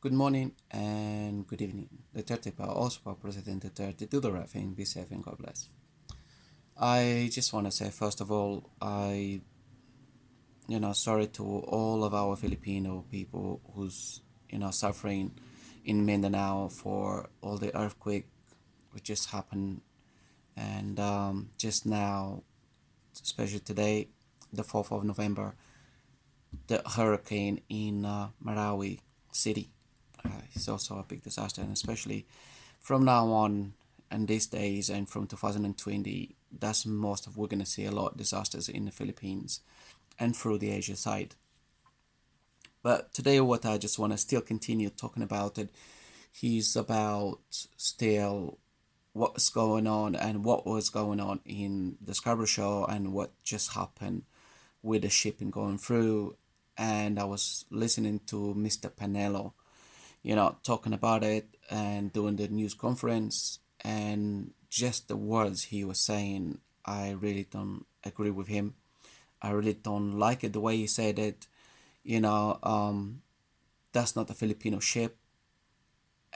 Good morning and good evening. Duterte pa also pa President Duterte, do the right thing, be safe and God bless. I just want to say first of all, sorry to all of our Filipino people who's suffering in Mindanao for all the earthquake which just happened, and just now, especially today, the 4th of November, the hurricane in Marawi City. It's also a big disaster, and especially from now on and these days and from 2020, that's most of we're going to see a lot of disasters in the Philippines and through the Asia side. But today, what I just want to still continue talking about it, is about still what's going on and what was going on in the Scarborough Show and what just happened with the shipping going through. And I was listening to Mr. PANELO, talking about it and doing the news conference, and just the words he was saying, I really don't agree with him. I really don't like it the way he said it. You know, that's not a Filipino ship,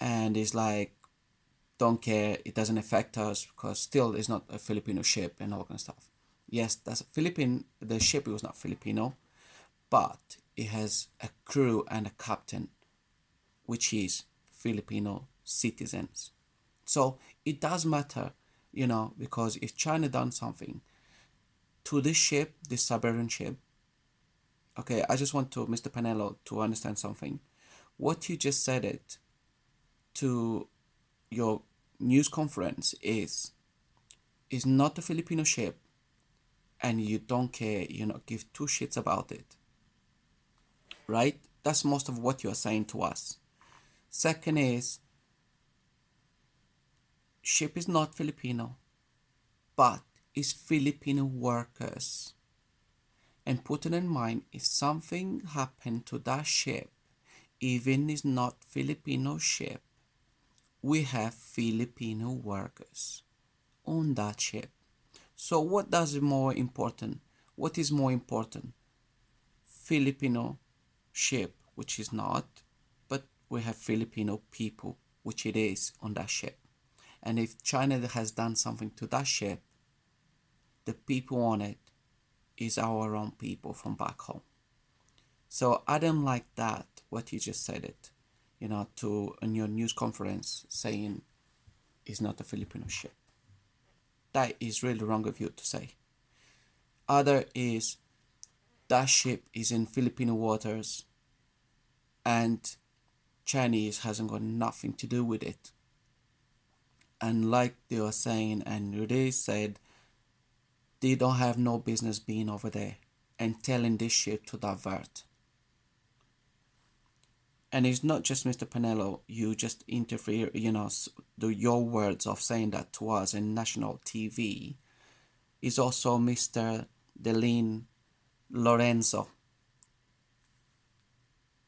and it's like, don't care, it doesn't affect us because still it's not a Filipino ship and all kind of stuff. Yes, that's a Philippine. The ship was not Filipino, but it has a crew and a captain which is Filipino citizens. So it does matter, because if China done something to this ship, this Siberian ship, okay, I just want to, Mr. Panello, to understand something. What you just said it to your news conference is not a Filipino ship, and you don't care, give two shits about it, right? That's most of what you are saying to us. Second is, ship is not Filipino, but is Filipino workers. And put it in mind, if something happened to that ship, even is not Filipino ship, we have Filipino workers on that ship. So what does more important? What is more important? Filipino ship, which is not, but we have Filipino people, which it is on that ship. And if China has done something to that ship, the people on it is our own people from back home. So I don't like that, what you just said it, to in your news conference saying it's not a Filipino ship. That is really wrong of you to say. Other is that ship is in Filipino waters and Chinese hasn't got nothing to do with it. And like they were saying, and they said, they don't have no business being over there and telling this ship to divert. And it's not just Mr. Panello, you just interfere, your words of saying that to us in national TV. Is also Mr. Delin Lorenzo.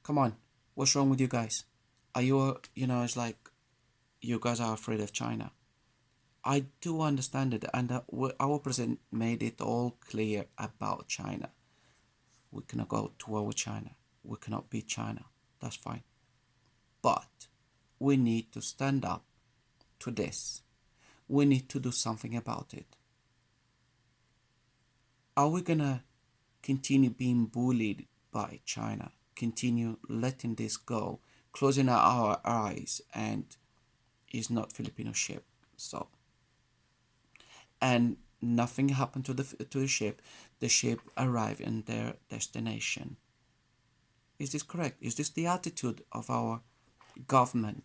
Come on, what's wrong with you guys? Are you, it's like you guys are afraid of China. I do understand it, and our president made it all clear about China. We cannot go to war with China. We cannot beat China. That's fine. But we need to stand up to this. We need to do something about it. Are we gonna continue being bullied by China? Continue letting this go, closing our eyes, and it's not Filipino ship. So, and nothing happened to the ship. The ship arrived in their destination. Is this correct? Is this the attitude of our government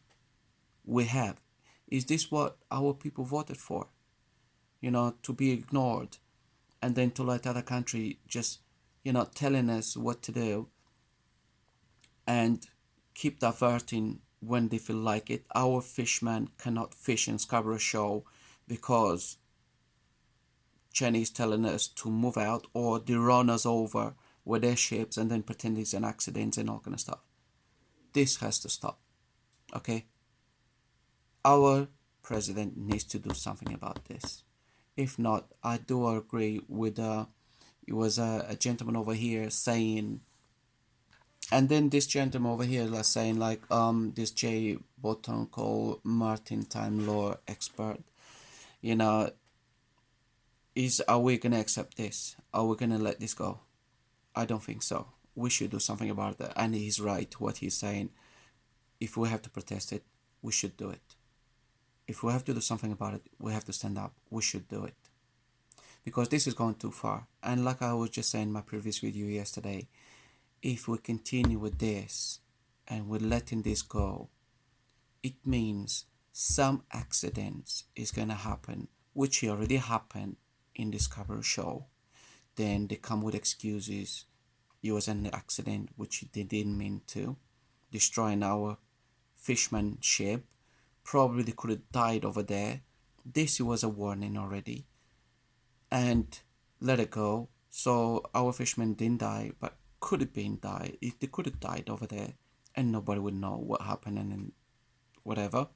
we have? Is this what our people voted for? To be ignored and then to let other country just, telling us what to do and keep diverting when they feel like it. Our fishermen cannot fish in Scarborough Show because Chinese telling us to move out, or they run us over with their ships and then pretend it's an accident and all kind of stuff. This has to stop, okay? Our president needs to do something about this. If not, I do agree with it was a gentleman over here saying And then this gentleman over here is saying like this J Button called Martin Time Law expert, you know, are we gonna accept this? Are we gonna let this go? I don't think so. We should do something about that. And he's right what he's saying. If we have to protest it, we should do it. If we have to do something about it, we have to stand up. We should do it. Because this is going too far. And like I was just saying in my previous video yesterday, if we continue with this and we're letting this go, it means some accidents is gonna happen, which already happened in this cover show. Then they come with excuses. It was an accident which they didn't mean to, destroying our fisherman ship. Probably they could have died over there. This was a warning already, and let it go. So our fishermen didn't die, but could have been died. If they could have died over there, and nobody would know what happened and whatever.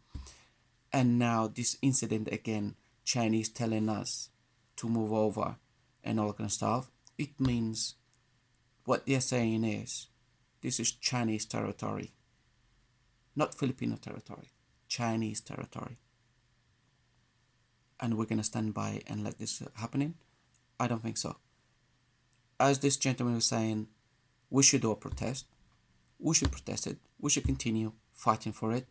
And now this incident again, Chinese telling us to move over and all kind of stuff. It means what they're saying is this is Chinese territory, not Filipino territory, Chinese territory. And we're gonna stand by and let this happening? I don't think so. As this gentleman was saying, we should do a protest. We should protest it. We should continue fighting for it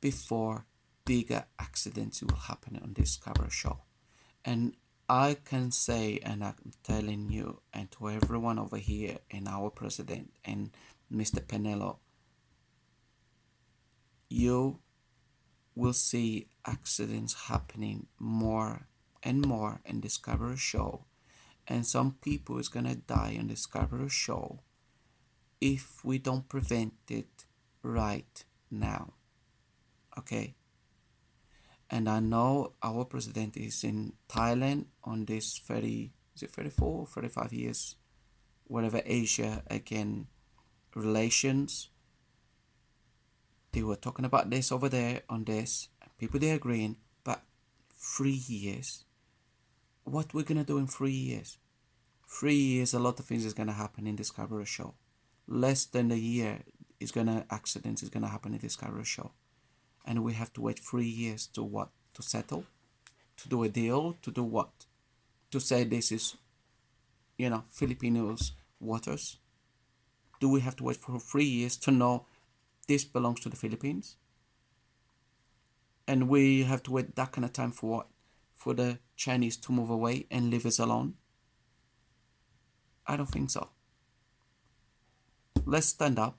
before bigger accidents will happen on this cover show. And I can say, and I'm telling you, and to everyone over here, and our president, and Mr. PANELO, you will see accidents happening more and more in this cover show. And some people is gonna die on this cover show if we don't prevent it right now. Okay? And I know our president is in Thailand on this 30, is it 34, 35 years, whatever, Asia again relations. They were talking about this over there on this. People they agreeing, but 3 years. What we're gonna do in 3 years? 3 years, a lot of things is gonna happen in this Discovery show. Less than a year is gonna accidents is gonna happen in this Discovery show, and we have to wait 3 years to what? To settle, to do a deal, to do what? To say this is, Filipinos' waters. Do we have to wait for 3 years to know this belongs to the Philippines? And we have to wait that kind of time for what? For the Chinese to move away and leave us alone? I don't think so. Let's stand up.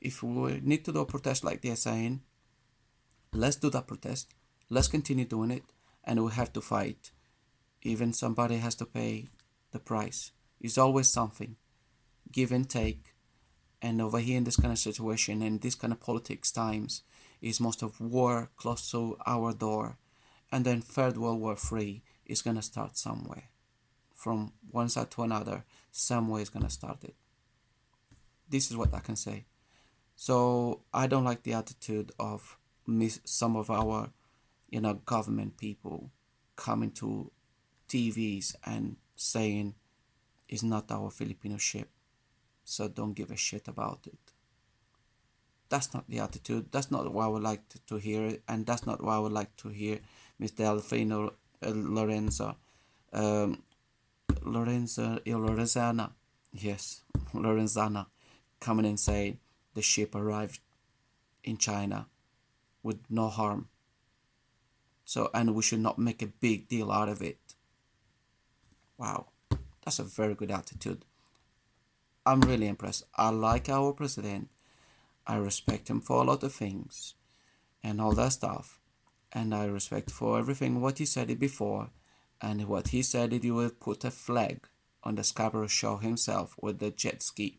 If we need to do a protest like they're saying, let's do that protest. Let's continue doing it. And we have to fight. Even somebody has to pay the price. It's always something. Give and take. And over here in this kind of situation and this kind of politics times is most of war close to our door. And then Third World War III is going to start somewhere. From one side to another, somewhere is going to start it. This is what I can say. So I don't like the attitude of some of our, government people coming to TVs and saying it's not our Filipino ship, so don't give a shit about it. That's not the attitude. That's not what I would like to hear it, and that's not what I would like to hear Ms. Delfino Lorenza, Lorenzana, yes, Lorenzana, coming and say the ship arrived in China with no harm. So, and we should not make a big deal out of it. Wow, that's a very good attitude. I'm really impressed. I like our president. I respect him for a lot of things and all that stuff. And I respect for everything what he said it before. And what he said it, he would put a flag on the Scarborough Show himself with the jet ski.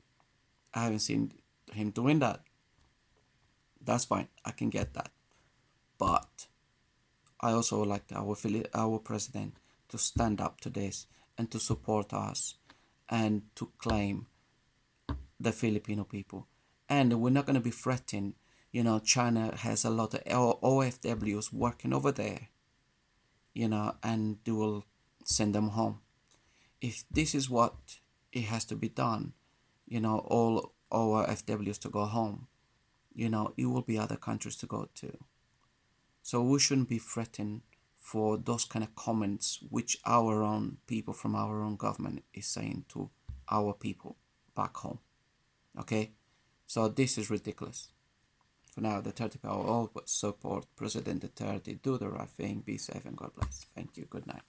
I haven't seen him doing that. That's fine. I can get that. But I also would like our president to stand up to this and to support us and to claim the Filipino people. And we're not going to be threatened. China has a lot of OFWs working over there, and they will send them home. If this is what it has to be done, all our FWs to go home, it will be other countries to go to. So we shouldn't be threatened for those kind of comments which our own people from our own government is saying to our people back home. Okay? So this is ridiculous. For now, the 30 power all support President Duterte. Do the right thing. Be safe and God bless. Thank you. Good night.